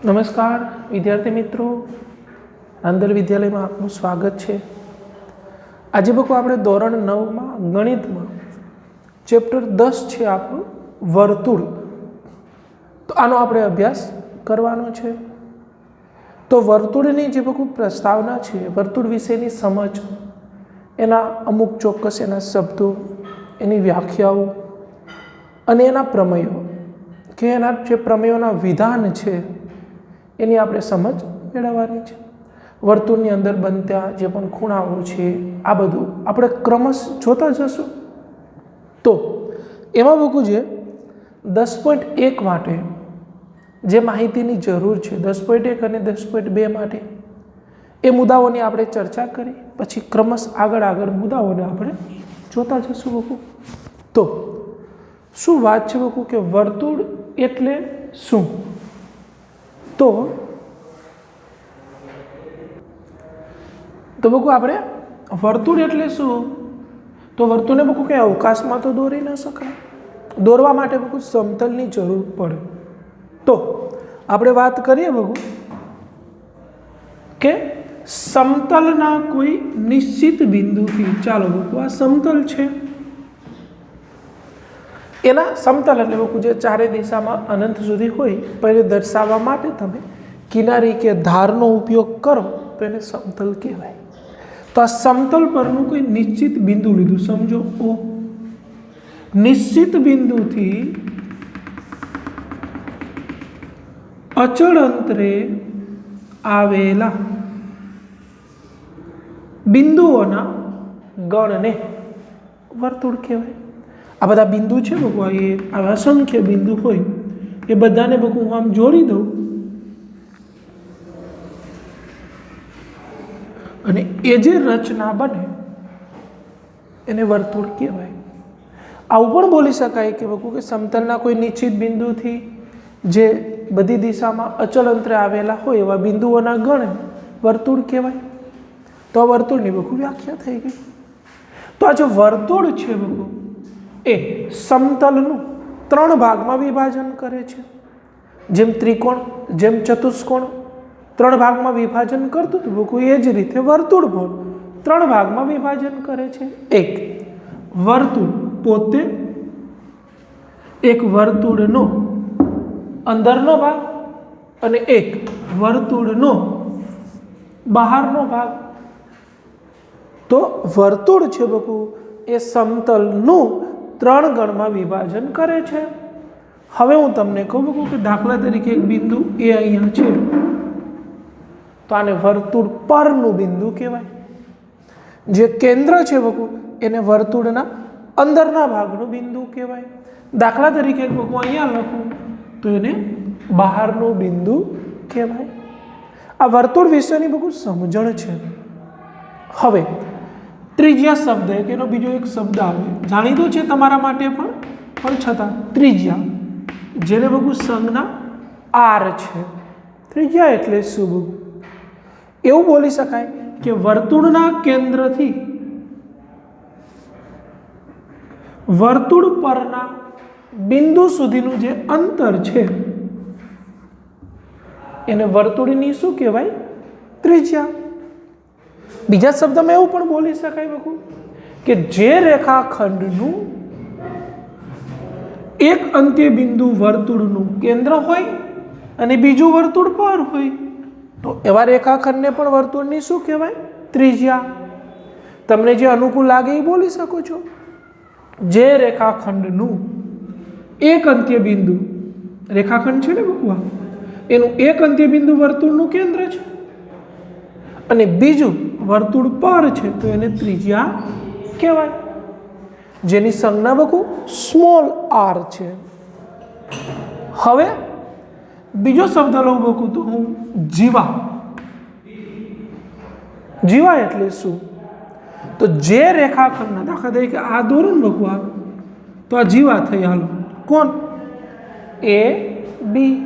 નમસ્કાર વિદ્યાર્થી મિત્રો, આંધ્ર વિદ્યાલયમાં આપનું સ્વાગત છે। આજે બકો આપણે ધોરણ 9માં ગણિતમાં ચેપ્ટર 10 છે આપણું વર્તુળ, તો આનો આપણે અભ્યાસ કરવાનો છે। તો વર્તુળની જે બકો પ્રસ્તાવના છે, વર્તુળ વિશેની સમજ, એના અમુક ચોક્કસ એના શબ્દો, એની વ્યાખ્યાઓ અને એના પ્રમેયો કે એના જે પ્રમેયોના વિધાન છે એની આપણે સમજ મેળવવાની છે। વર્તુળની અંદર બનતા જે પણ ખૂણાઓ છે આ બધું આપણે ક્રમશ જોતા જશું। તો એમાં બકું છે 10.1 માટે જે માહિતીની જરૂર છે, 10.1 અને 10.2 માટે એ મુદ્દાઓની આપણે ચર્ચા કરી, પછી ક્રમશ આગળ મુદ્દાઓને આપણે જોતા જશું બકું। તો શું વાત છે બકું કે વર્તુળ એટલે શું? તો બકુ આપણે વર્તુળ એટલે શું? તો વર્તુળને બકુ કે અવકાશમાં તો દોરી ન શકાય, દોરવા માટે બકુ સમતલની જરૂર પડે। તો આપણે વાત કરીએ બકુ કે સમતલના કોઈ નિશ્ચિત બિંદુથી, ચાલો બકુ આ સમતલ છે, એના સમતલ એટલે બકુ જે ચારે દિશામાં અનંત સુધી હોય, પણ એ દર્શાવવા માટે તમે કિનારી કે ધારનો ઉપયોગ કરો તો એને સમતલ કહેવાય। તો આ સમતલ પરનું કોઈ નિશ્ચિત બિંદુ લીધું, સમજો ઓ, નિશ્ચિત બિંદુથી અચળ અંતરે આવેલા બિંદુઓના ગણને વર્તુળ કહેવાય। આ બધા બિંદુ છે બકુ, એ અસંખ્ય બિંદુ હોય, એ બધાને બકુ હું આમ જોડી દઉં અને એ જે રચના બને એને વર્તુળ કહેવાય। આવું પણ બોલી શકાય કે બકુ કે સમતલના કોઈ નિશ્ચિત બિંદુથી જે બધી દિશામાં અચળ અંતરે આવેલા હોય એવા બિંદુઓના ગણ વર્તુળ કહેવાય। તો આ વર્તુળની બકુ વ્યાખ્યા થઈ ગઈ। તો આ જે વર્તુળ છે બકુ એ સમતલનું 3 ભાગમાં વિભાજન કરે છે। જેમ ત્રિકોણ, જેમ ચતુષ્કોણ 3 ભાગમાં વિભાજન કરતું હતું બકુ, એ જ રીતે વર્તુળ પણ 3 ભાગમાં વિભાજન કરે છે। એક વર્તુળ પોતે, એક વર્તુળનો અંદરનો ભાગ અને એક વર્તુળનો બહારનો ભાગ। તો વર્તુળ છે બકુ એ સમતલનું 3 ગણમાં વિભાજન કરે છે। હવે હું તમને કહું બકુ કે દાખલા તરીકે એક બિંદુ એ અહીંયા છે, તો આને વર્તુળ પરનું બિંદુ કહેવાય। જે કેન્દ્ર છે બકુ એને વર્તુળના અંદરના ભાગનું બિંદુ કહેવાય। દાખલા તરીકે બકુ અહીંયા લખું તો એને બહારનું બિંદુ કહેવાય। આ વર્તુળ વિશેની બકુ સમજણ છે। હવે ત્રિજ્યા શબ્દ કે એનો બીજો એક શબ્દ આવે, જાણીતો છે તમારા માટે પણ છતાં ત્રિજ્યા, જેને બકુ સંજ્ઞા આર છે। ત્રિજ્યા એટલે શું બકુ? એવું બોલી શકાય કે વર્તુળના કેન્દ્રથી વર્તુળ પરના બિંદુ સુધીનું જે અંતર છે એને વર્તુળની શું કહેવાય? ત્રિજ્યા। બીજા શબ્દમાં એવું પણ બોલી શકાય બકુ કે જે રેખાખંડનું એક અંત્ય બિંદુ વર્તુળનું કેન્દ્ર હોય અને બીજું વર્તુળ પર હોય, તો એવા રેખાખંડને પણ વર્તુળની શું કહેવાય? ત્રિજ્યા। તમને જે અનુકૂળ લાગે એ બોલી શકો છો। જે રેખાખંડનું એક અંત્ય બિંદુ, રેખાખંડ છે ને બકુ, એનું એક અંત્ય બિંદુ વર્તુળનું કેન્દ્ર છે અને બીજું વર્તુળ પર છે, તો એને ત્રિજ્યા કહેવાય, જેની સંજ્ઞા બકુ સ્મોલ આર છે। હવે બીજો શબ્દ લઉં બકુ તો હું જીવા। જીવા એટલે શું? તો જે રેખાખંડના, દાખલા તરીકે આ દોરો ને બકુ, આ તો આ જીવા થઈ, હાલો કોણ? એ બી।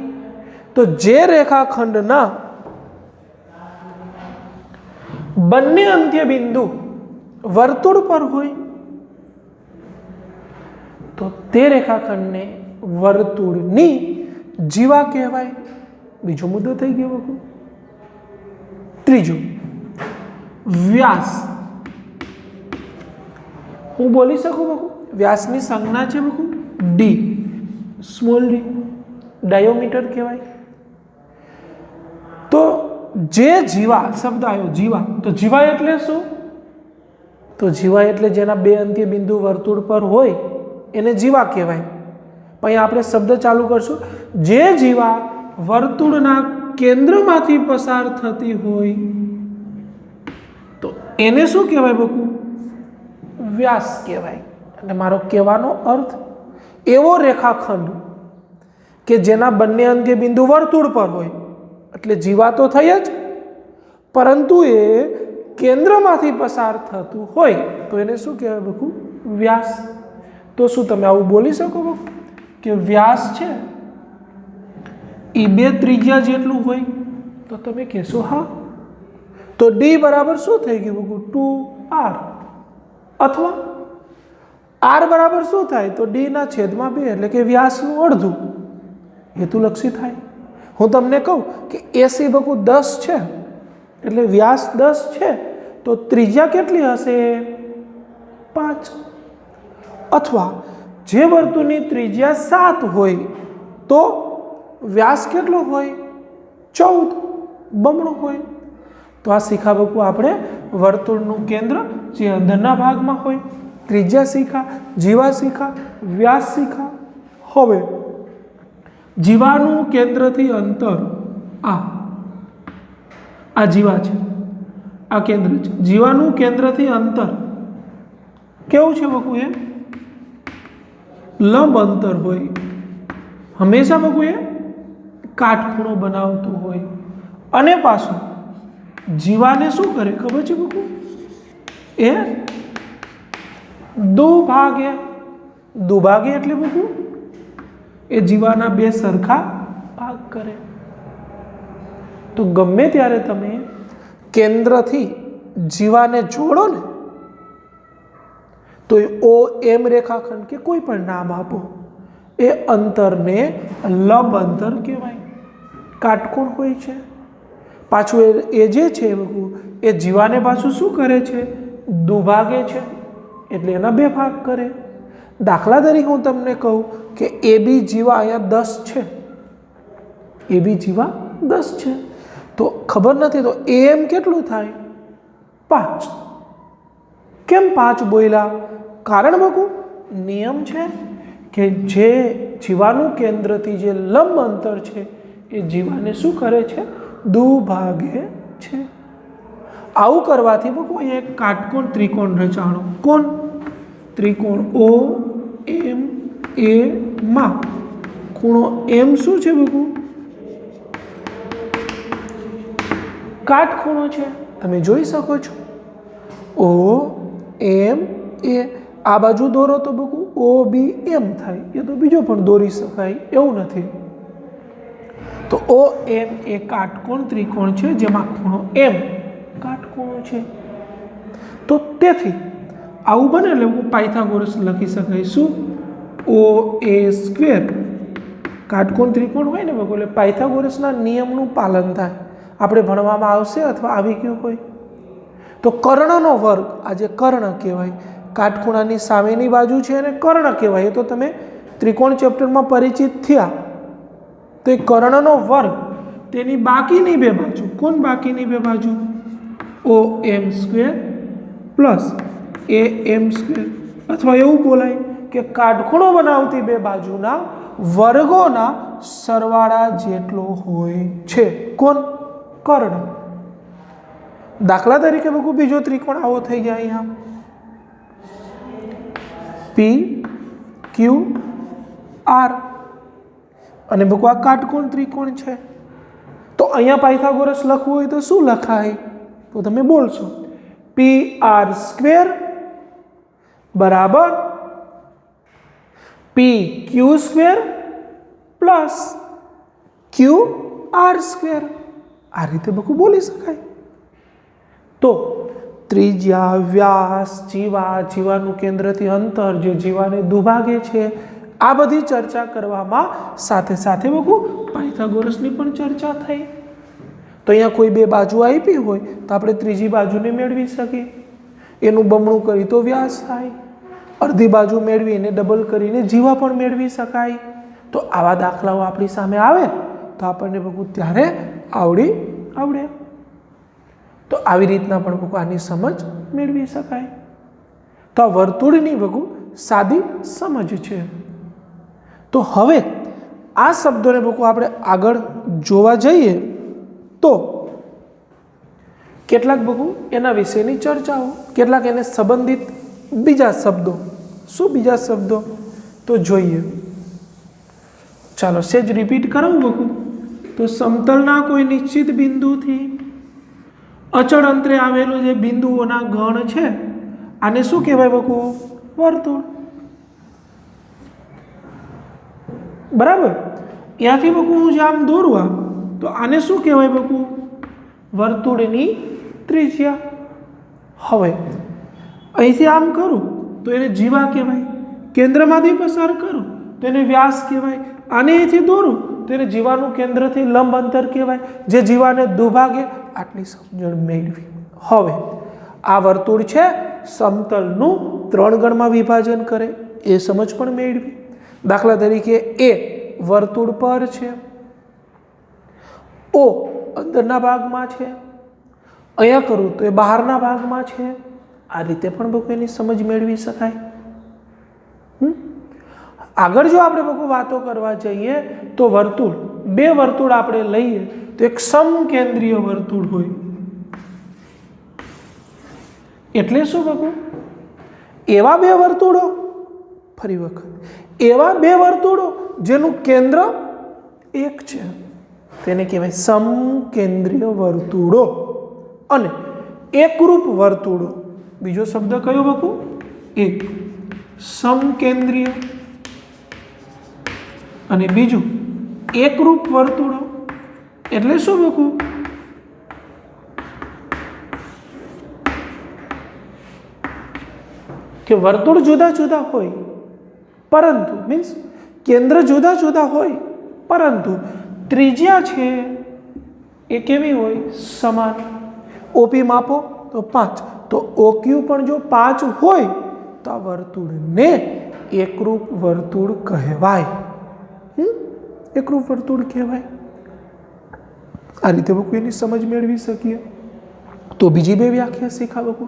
તો જે રેખાખંડના બંને અંત્ય બિંદુ વર્તુળ પર હોય તો તે રેખાખંડને વર્તુળની જીવા કહેવાય. બીજો મુદ્દો થઈ ગયો બકુ. ત્રીજો, વ્યાસ. હું બોલી શકું બકુ, વ્યાસની સંજ્ઞા છે બકુ ડી, સ્મોલ ડી, ડાયોમીટર કહેવાય. તો જે જીવા શબ્દ આવ્યો જીવા, તો જીવા એટલે શું? તો જીવા એટલે જેના બે અંત્ય બિંદુ વર્તુળ પર હોય એને જીવા કહેવાય. અહીં આપણે શબ્દ ચાલુ કરશું. જે જીવા વર્તુળના કેન્દ્રમાંથી પસાર થતી હોય તો એને શું કહેવાય બકુ? વ્યાસ કહેવાય. અને મારો કહેવાનો અર્થ એવો રેખાખંડ કે જેના બંને અંત્ય બિંદુ વર્તુળ પર હોય એટલે જીવા તો થઈ જ, પરંતુ એ કેન્દ્રમાંથી પસાર થતું હોય તો એને શું કહેવાય બકુ? વ્યાસ. તો શું તમે આવું બોલી શકો બકુ કે વ્યાસ છે એ બે ત્રિજ્યા જેટલું હોય? તો તમે કહેશો હા. તો ડી બરાબર શું થઈ ગયું બકુ? 2r. અથવા r બરાબર શું થાય? તો ડી ના છેદમાં 2 એટલે કે વ્યાસનું અડધું હેતુલક્ષી થાય. હું તમને કહું કે એસી બકુ 10 છે એટલે વ્યાસ 10 છે તો ત્રિજ્યા કેટલી હશે? 5. અથવા જે વર્તુળની ત્રિજ્યા 7 હોય તો વ્યાસ કેટલો હોય? 14, બમણો હોય. તો આ શીખા બકુ આપણે વર્તુળનું કેન્દ્ર જે અંદરના ભાગમાં હોય, ત્રિજ્યા શીખા, જીવા શીખા, વ્યાસ શીખા. હવે જીવાનું કેન્દ્રથી અંતર આ જીવા છે, આ કેન્દ્ર છે. જીવાનું કેન્દ્રથી અંતર કેવું છે બકુ? એ લંબ અંતર હોય. હંમેશા બકુ એ કાટખૂણો બનાવતું હોય. અને પાછું જીવાને શું કરે ખબર છે બકુ? એ દુભાગે એટલે બકુ એ જીવાના બે સરખા ભાગ કરે. તો ગમે ત્યારે તમે કેન્દ્રથી જીવાને જોડો ને તો ઓ એમ રેખાખંડ કે કોઈ પણ નામ આપો, એ અંતરને લંબ અંતર કહેવાય. કાટકોણ હોય છે. પાછું એ જે છે એ જીવાને પાછું શું કરે છે? દુભાગે છે એટલે એના બે ભાગ કરે. દાખલા તરીકે હું તમને કહું કે એ બી જીવા અહીંયા 10 છે, એ બી જીવા 10 છે તો ખબર નથી તો એમ કેટલું થાય? 5. કેમ 5 બોલ્યા? કારણ બકુ નિયમ છે કે જે જીવાનું કેન્દ્રથી જે લંબ અંતર છે એ જીવાને શું કરે છે? દુભાગે છે. આવું કરવાથી બકુ એક કાટકોણ ત્રિકોણ રચાણો. કોણ? ત્રિકોણ ઓ એમ એ માં ખૂણો એમ શું છે બકુ? કાટખૂણો છે. તમે જોઈ શકો છો. ઓ એમ એ આ બાજુ દોરો તો બકુ ઓ બી એમ થાય. એ તો બીજો પણ દોરી શકાય એવું નથી. તો ઓ એમ એ કાટકોણ ત્રિકોણ છે જેમાં ખૂણો એમ કાટખૂણો છે. તો તેથી આવું બને એટલે પાયથાગોરસ લખી શકાય. શું? ઓ એ સ્ક્વેર. કાટકોણ ત્રિકોણ હોય ને બકુ એટલે પાયથાગોરસના નિયમનું પાલન થાય. આપણે ભણવામાં આવશે અથવા આવી ગયું હોય તો કર્ણનો વર્ગ, આ જે કર્ણ કહેવાય, કાટખૂણાની સામેની બાજુ છે અને કર્ણ કહેવાય. એ તો તમે ત્રિકોણ ચેપ્ટરમાં પરિચિત થયા. તો એ કર્ણનો વર્ગ તેની બાકીની બે બાજુ. કોણ બાકીની બે બાજુ? ઓ એમ સ્ક્વેર પ્લસ એ એમ સ્ક્વેર. અથવા એવું બોલાય કે કાટખૂણો બનાવતી બે બાજુના વર્ગોના સરવાળા જેટલો હોય છે. કોણ? કર્ણ. દાખલા તરીકે બકુ બીજો ત્રિકોણ આવો થઈ જાય અહીંયા પી ક્યુ આર અને બકુ આ કાટકોણ ત્રિકોણ છે. તો અહીંયા પાયથાગોરસ લખવું હોય તો શું લખાય? તો તમે બોલશો પી આર સ્ક્વેર બરાબર P Q square plus Q R square. આ રીતે બકુ બોલી શકાય. તો ત્રિજ્યા, વ્યાસ, જીવા, જીવાનું કેન્દ્રથી અંતર જે જીવાને દુભાગે છે, આ બધી ચર્ચા કરવામાં સાથે સાથે બકુ પાયથાગોરસની પણ ચર્ચા થઈ। તો અહીંયા કોઈ બે બાજુ આપી હોય તો આપણે ત્રીજી બાજુને મેળવી શકીએ, એનું બમણું કરી તો વ્યાસ થાય, અડધી બાજુ મેળવીને ડબલ કરીને જીવા પણ મેળવી શકાય। તો આવા દાખલાઓ આપણી સામે આવે તો આપણને બકુ ત્યારે આવડે। તો આવી રીતના પણ બકુ આની સમજ મેળવી શકાય। તો આ વર્તુળની બકુ સાદી સમજ છે। તો હવે આ શબ્દોને બકુ આપણે આગળ જોવા જઈએ તો કેટલાક બકુ એના વિશેની ચર્ચાઓ, કેટલાક એને સંબંધિત બીજા શબ્દો, શું બીજા શબ્દો તો જોઈએ। ચાલો સેજ રિપીટ કરાવું બકુ। તો સમતલના કોઈ નિશ્ચિત બિંદુથી અચળ અંતરે આવેલું જે બિંદુઓના ગણ છે આને શું કહેવાય બકુ? વર્તુળ। બરાબર, ત્યાંથી બકુ હું જે આમ દોરવા તો આને શું કહેવાય બકુ? વર્તુળની ત્રિજ્યા। હવે અહીંથી આમ કરું તો એને જીવા કહેવાય, કેન્દ્રમાંથી પસાર કરું તો એને વ્યાસ કહેવાય, આને અહીંથી દોરું તો એને જીવાનું કેન્દ્રથી લંબ અંતર કહેવાય, જે જીવાને દુભાગે। આટલી સમજણ મેળવી। હવે આ વર્તુળ છે સમતલનું 3 ગણમાં વિભાજન કરે એ સમજ પણ મેળવી। દાખલા તરીકે એ વર્તુળ પર છે, ઓ અંદરના ભાગમાં છે, અહીંયા કરું તો એ બહારના ભાગમાં છે। આ રીતે પણ બકુ એની સમજ મેળવી શકાય। આગળ જો આપણે બકુ વાતો કરવા જઈએ તો વર્તુળ, બે વર્તુળ આપણે લઈએ તો એક સમકેન્દ્રીય વર્તુળ હોય એટલે શું બકુ? એવા બે વર્તુળો, ફરી વખત એવા બે વર્તુળો જેનું કેન્દ્ર એક છે તેને કહેવાય સમકેન્દ્રીય વર્તુળો। અને એકરૂપ વર્તુળો, બીજો શબ્દ કયો બકુ? એક સમકેન્દ્રીય અને બીજું એકરૂપ વર્તુળો એટલે શું બકુ? કે વર્તુળ જુદા જુદા હોય પરંતુ મીન્સ કેન્દ્ર જુદા જુદા હોય પરંતુ ત્રિજ્યા છે એ કેવી હોય? સમાન। ઓપી માપો તો 5, તો ઓક્યુ પણ જો 5 હોય તો આ વર્તુળને એકરૂપ વર્તુળ કહેવાય। એકરૂપ વર્તુળ કહેવાય। આ રીતે બકુ એની સમજ મેળવી શકીએ। તો બીજી બે વ્યાખ્યા શીખા બકુ,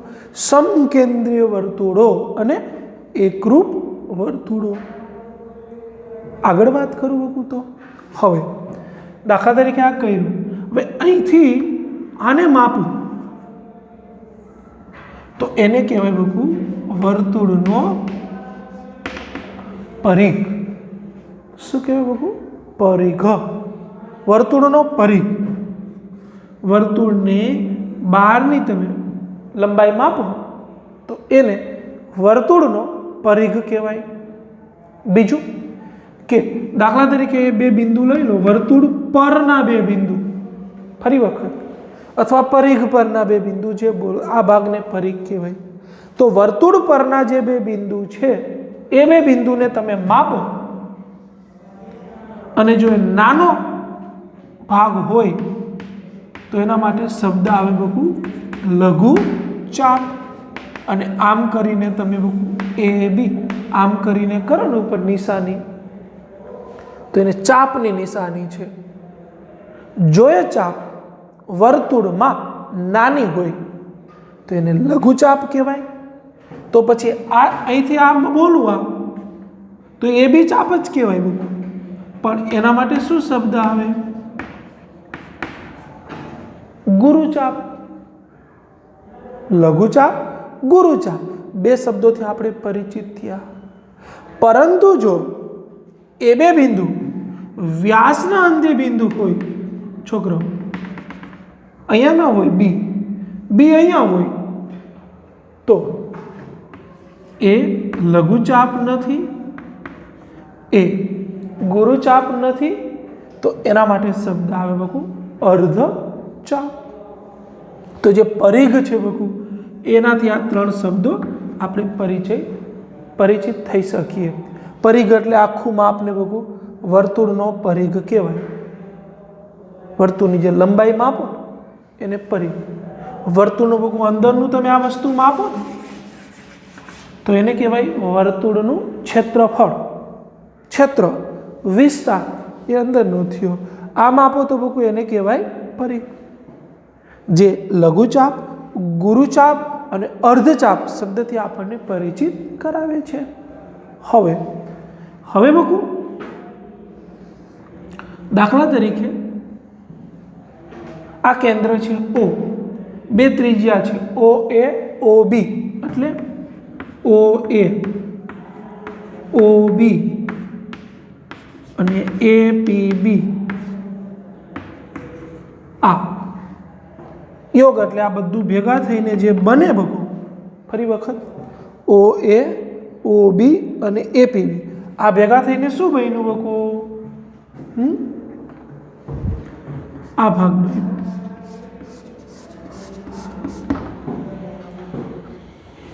સમકેન્દ્રીય વર્તુળો અને એકરૂપ વર્તુળો। આગળ વાત કરું બકુ તો હવે દાખલા તરીકે આ કર્યું, હવે અહીંથી આને માપું તો એને કહેવાય બકુ વર્તુળનો પરિઘ। શું કહેવાય બકુ? પરિઘ। વર્તુળનો પરિઘ। વર્તુળને બહારની તમે લંબાઈ માપો તો એને વર્તુળનો પરિઘ કહેવાય। બીજું કે દાખલા તરીકે બે બિંદુ લઈ લો, વર્તુળ પરના બે બિંદુ, ફરી વખત, અથવા પરિઘ પરના બે બિંદુ, જે બોલો આ ભાગને પરિઘ કહેવાય। તો વર્તુળ પરના જે બે બિંદુ છે એ બે બિંદુને તમે માપો અને જો એ નાનો ભાગ હોય તો એના માટે શબ્દ આવે બકુ લઘુ ચાપ। અને આમ કરીને તમે બકુ એ બી આમ કરીને કરો ને ઉપર નિશાની તો એને ચાપની નિશાની છે। જો એ ચાપ વર્તુળમાં નાની હોય તો એને લઘુ ચાપ કહેવાય। તો પછી આ અહીંથી આમ બોલું આમ તો એ બી ચાપ જ કહેવાય બકુ, પણ એના માટે શું શબ્દ આવે? ગુરુચાપ। લઘુચાપ, ગુરુચાપ, બે શબ્દોથી આપણે પરિચિત થયા। પરંતુ જો એ બે બિંદુ વ્યાસના અંતે બિંદુ હોય, છોકરો અહીંયા ના હોય, બી અહીંયા હોય તો એ લઘુચાપ નથી, એ ગુરુચાપ નથી, તો એના માટે શબ્દ આવે બકુ અર્ધચાપ। તો જે પરિઘ છે બકુ એનાથી આ 3 શબ્દો આપણે પરિચિત થઈ શકીએ। પરિઘ એટલે આખું માપ ને બગુ વર્તુળનો પરિઘ કહેવાય. વર્તુળની જે લંબાઈ માપો એને પરિઘ. વર્તુળનું બગુ અંદરનું તમે આ વસ્તુ માપો ને તો એને કહેવાય વર્તુળનું ક્ષેત્રફળ. ક્ષેત્ર વિસ્તાર એ અંદરનું થયો. આ માપો તો બગુ એને કહેવાય પરિઘ. જે લઘુચાપ, ગુરુચાપ અને અર્ધચાપ શબ્દથી આપણને પરિચિત કરાવે છે. હવે બગુ દાખલા તરીકે આ કેન્દ્ર છે O, બે ત્રિજ્યા છે OA OB, એટલે OA OB અને APB. આ યોગ એટલે આ બધું ભેગા થઈને જે બને બગુ, ફરી વખત OA OB અને APB આ ભેગા થઈને શું બન્યું બગુ? આ ભાગ બન્યો.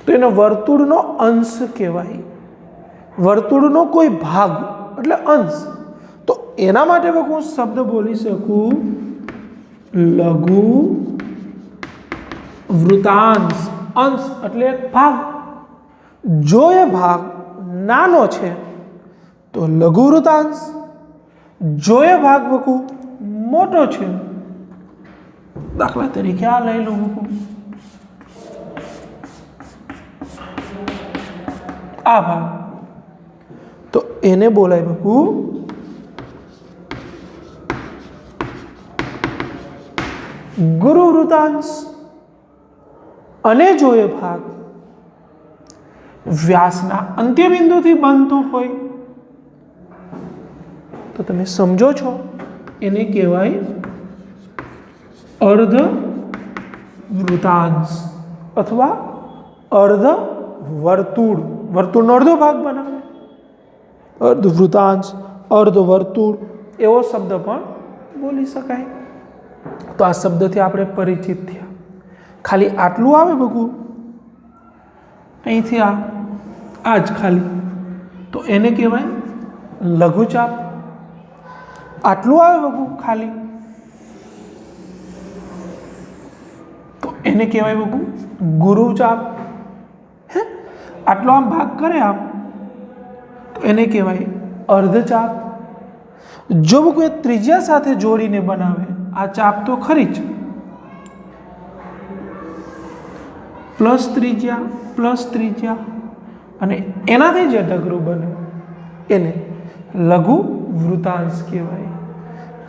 તો એનો વર્તુળનો અંશ કહેવાય. વર્તુળનો કોઈ ભાગ એટલે અંશ. તો એના માટે બગુ હું શબ્દ બોલી શકું લઘુ વૃતાંશ. અંશ એટલે એક ભાગ. જો એ ભાગ નાનો છે તો લઘુ વૃતાંશ, જો એ ભાગ બકુ મોટો છે, દાખલા તરીકે આ લઈ લો બકુ, આ ભાગ, તો એને બોલાય બકુ ગુરુ વૃતાંશ. અને જો એ ભાગ વ્યાસના અંત્યબિંદુથી બનતો હોય તો તમે સમજો છો એને કહેવાય અર્ધ વૃતાંશ અથવા અર્ધ વર્તુળ. વર્તુળનો અડધો ભાગ બનાવે અર્ધ વૃતાંશ, અર્ધ વર્તુળ એવો શબ્દ પણ બોલી શકાય. તો આ શબ્દથી આપણે પરિચિત થયા. ખાલી આટલું આવે બગુ, અહીંથી આ જ ખાલી, તો એને કહેવાય લઘુચાપ. આટલું આવે બગુ ખાલી, તો એને કહેવાય બગુ ગુરુચાપ. હે, આટલો આમ ભાગ કરે આમ, તો એને કહેવાય અર્ધચાપ. જો બગુ એ ત્રિજ્યા સાથે જોડીને બનાવે, આ ચાપ તો ખરી જ, પ્લસ ત્રિજ્યા અને એનાથી જે ઢગલું બને એને લઘુ વૃતાંશ કહેવાય.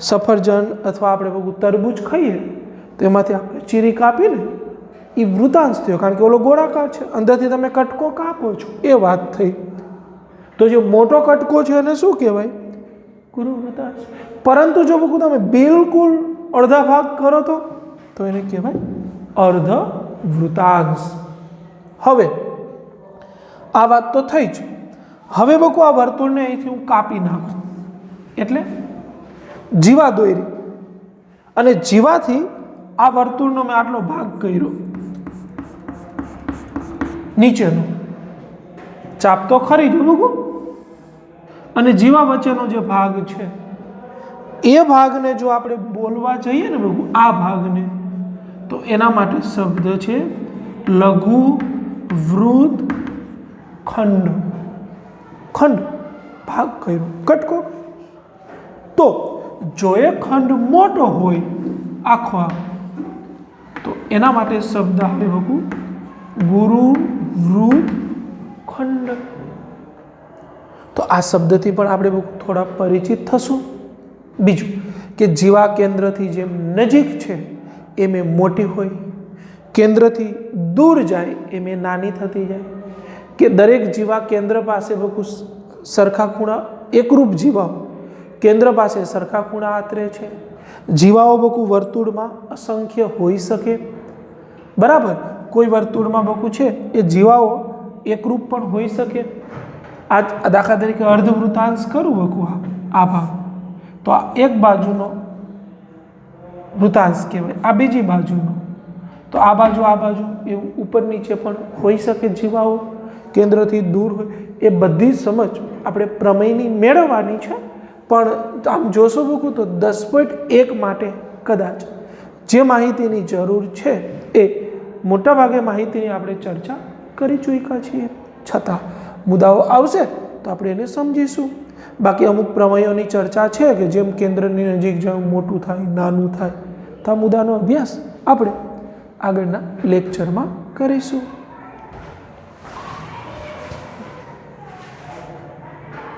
સફરજન અથવા આપણે બગુ તરબૂચ ખાઈએ તો એમાંથી આપણે ચીરી કાપીને એ વૃતાંશ થયો, કારણ કે ઓલો ગોળાકાર છે, અંદરથી તમે કટકો કાપો છો એ વાત થઈ. તો જે મોટો કટકો છે એને શું કહેવાય? ગુરુ વૃતાંશ. પરંતુ જો બગુ તમે બિલકુલ અડધા ભાગ કરો તો એને કહેવાય અર્ધ વૃતાંશ. હવે આ વાત તો થઈ જ. હવે બકુ આ વર્તુળને અહીંથી હું કાપી નાખું, એટલે જીવા દોરી, અને જીવાથી આ વર્તુળનો મેં આટલો ભાગ કર્યો, નીચેનો ચાપ તો ખરી જ બકુ, અને જીવા વચ્ચેનો જે ભાગ છે એ ભાગને જો આપણે બોલવા જઈએ ને બકુ, આ ભાગને, તો એના માટે શબ્દ છે લઘુ વૃત ખંડ. ખંડ ભાગ કર્યો, કટકો. તો જો એ ખંડ મોટો હોય આખો, તો એના માટે શબ્દ આવે બકુ ગુરુ વૃત ખંડ. તો આ શબ્દથી પણ આપણે બકુ થોડા પરિચિત થશું. બીજું કે જીવા કેન્દ્રથી જેમ નજીક છે એમ એ મોટી હોય, કેન્દ્રથી દૂર જાય એમ એ નાની થતી જાય, કે દરેક જીવા કેન્દ્ર પાસે બકુ સરખા ખૂણા, એકરૂપ જીવાઓ કેન્દ્ર પાસે સરખા ખૂણા આતરે છે. જીવાઓ બકુ વર્તુળમાં અસંખ્ય હોઈ શકે, બરાબર. કોઈ વર્તુળમાં બકુ છે એ જીવાઓ એકરૂપ પણ હોઈ શકે. આ દાખલા તરીકે અર્ધવૃતાંશ કરું બકુ, આ ભાગ, તો આ એક બાજુનો વૃતાંશ કહેવાય, આ બીજી બાજુનો, તો આ બાજુ એવું ઉપર નીચે પણ હોઈ શકે જીવાઓ. કેન્દ્રથી દૂર હોય, એ બધી સમજ આપણે પ્રમેયની મેળવવાની છે. પણ આમ જોશો બકું તો 10.1 માટે કદાચ જે માહિતીની જરૂર છે એ મોટાભાગે માહિતીની આપણે ચર્ચા કરી ચૂક્યા છીએ. છતાં મુદ્દાઓ આવશે તો આપણે એને સમજીશું. બાકી અમુક પ્રમેયોની ચર્ચા છે કે જેમ કેન્દ્રની નજીક જેમ મોટું થાય, નાનું થાય, તો આ મુદ્દાનો અભ્યાસ આપણે આગળના લેક્ચરમાં કરીશું.